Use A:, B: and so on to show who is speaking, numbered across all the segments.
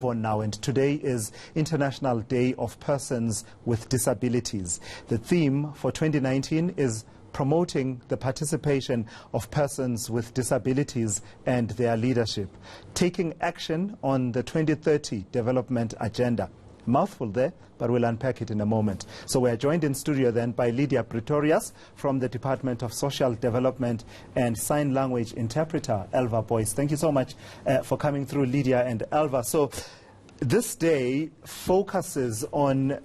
A: On now, and today is International Day of Persons with Disabilities. The theme for 2019 is promoting the participation of persons with disabilities and their leadership, taking action on the 2030 Development Agenda. Mouthful there, but we'll unpack it in a moment. So we are joined in studio then by Lydia Pretorius from the Department of Social Development and Sign Language Interpreter, Elva Boyce. Thank you so much for coming through, Lydia and Elva. So this day focuses on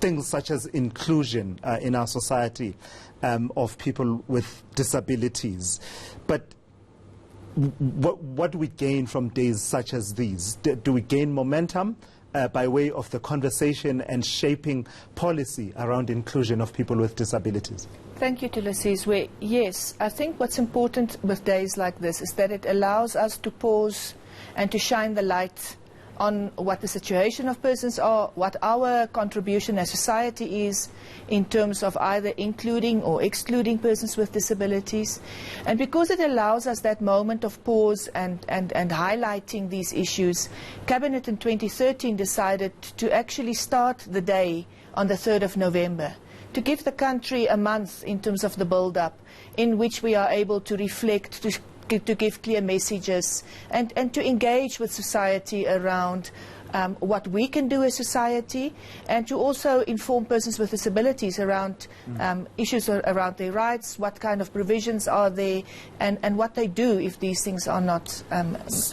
A: things such as inclusion in our society of people with disabilities. But what do we gain from days such as these? Do we gain momentum by way of the conversation and shaping policy around inclusion of people with disabilities?
B: Thank you, Tulasi's. Yes, I think what's important with days like this is that it allows us to pause and to shine the light on what the situation of persons are, what our contribution as society is in terms of either including or excluding persons with disabilities. And because it allows us that moment of pause and highlighting these issues, Cabinet in 2013 decided to actually start the day on the 3rd of November, to give the country a month in terms of the build-up in which we are able to reflect, to give clear messages and to engage with society around what we can do as society, and to also inform persons with disabilities around issues around their rights, what kind of provisions are there, and what they do if these things are not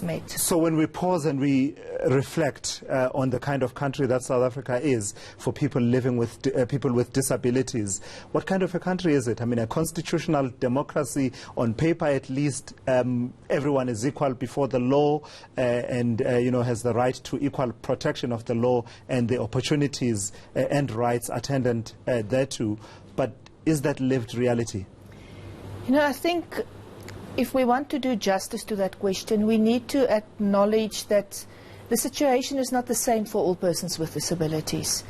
B: met.
A: So when we pause and we reflect on the kind of country that South Africa is for people living with people with disabilities, what kind of a country is it? I mean, a constitutional democracy on paper, at least. Everyone is equal before the law and has the right to equal protection of the law and the opportunities and rights attendant thereto. But is that lived reality?
B: I think if we want to do justice to that question, we need to acknowledge that the situation is not the same for all persons with disabilities.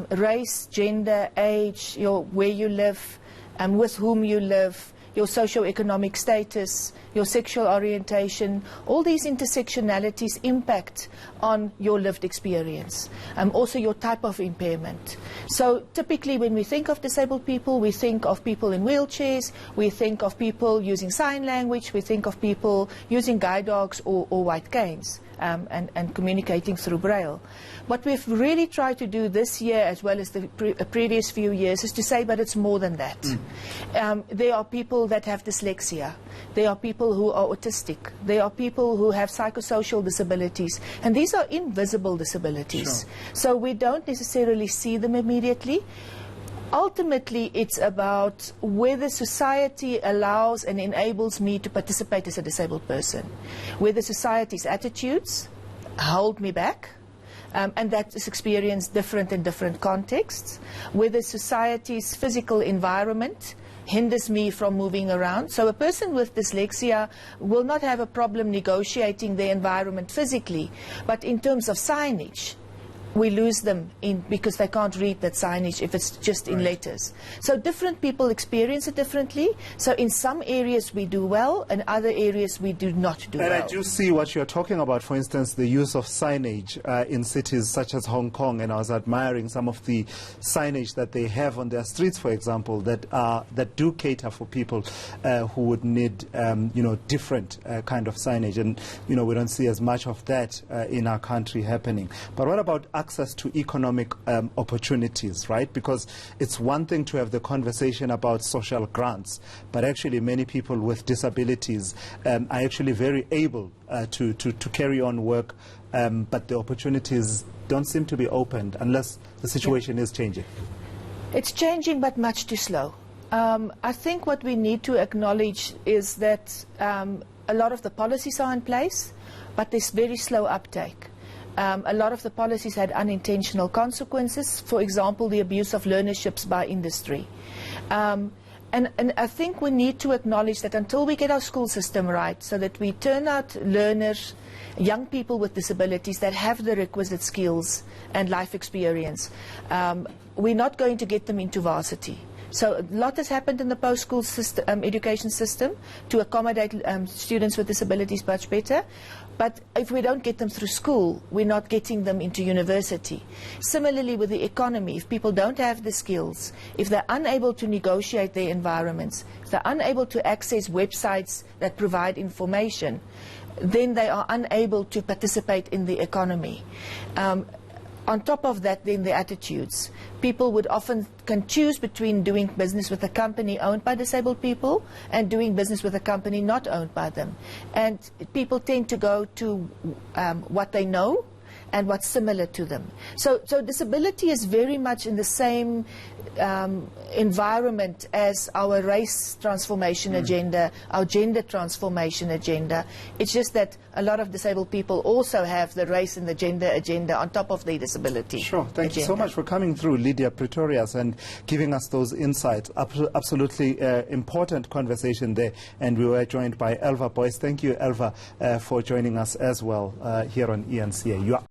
B: Race, gender, age, where you live, with whom you live, your socio-economic status, your sexual orientation, all these intersectionalities impact on your lived experience, also your type of impairment. So typically when we think of disabled people, we think of people in wheelchairs, we think of people using sign language, we think of people using guide dogs or white canes. And communicating through Braille. What we've really tried to do this year, as well as the previous few years, is to say, but it's more than that. There are people that have dyslexia. There are people who are autistic. There are people who have psychosocial disabilities. And these are invisible disabilities. Sure. So we don't necessarily see them immediately. Ultimately, it's about whether society allows and enables me to participate as a disabled person, whether society's attitudes hold me back, and that is experienced different in different contexts, whether society's physical environment hinders me from moving around. So a person with dyslexia will not have a problem negotiating their environment physically, but in terms of signage, we lose them because they can't read that signage if it's just in letters. So different people experience it differently. So in some areas we do well, and other areas we do not do well.
A: And I do see what you're talking about, for instance, the use of signage in cities such as Hong Kong, and I was admiring some of the signage that they have on their streets, for example, that do cater for people who would need, different kind of signage. And, we don't see as much of that in our country happening. But what about access to economic opportunities, right? Because it's one thing to have the conversation about social grants, but actually many people with disabilities are actually very able to carry on work, but the opportunities don't seem to be opened unless the situation is changing.
B: It's changing, but much too slow. I think what we need to acknowledge is that a lot of the policies are in place, but there's very slow uptake. A lot of the policies had unintentional consequences, for example, the abuse of learnerships by industry. And I think we need to acknowledge that until we get our school system right, so that we turn out learners, young people with disabilities that have the requisite skills and life experience, we're not going to get them into varsity. So a lot has happened in the post-school system, education system to accommodate students with disabilities much better. But if we don't get them through school, we're not getting them into university. Similarly with the economy, if people don't have the skills, if they're unable to negotiate their environments, if they're unable to access websites that provide information, then they are unable to participate in the economy. On top of that, then the attitudes. People would often can choose between doing business with a company owned by disabled people and doing business with a company not owned by them. And people tend to go to what they know and what's similar to them. So disability is very much in the same environment as our race transformation agenda, our gender transformation agenda. It's just that a lot of disabled people also have the race and the gender agenda on top of their disability.
A: Sure. Thank you so much for coming through, Lydia Pretorius, and giving us those insights. Absolutely important conversation there. And we were joined by Elva Boyce. Thank you, Elva, for joining us as well here on ENCA. You are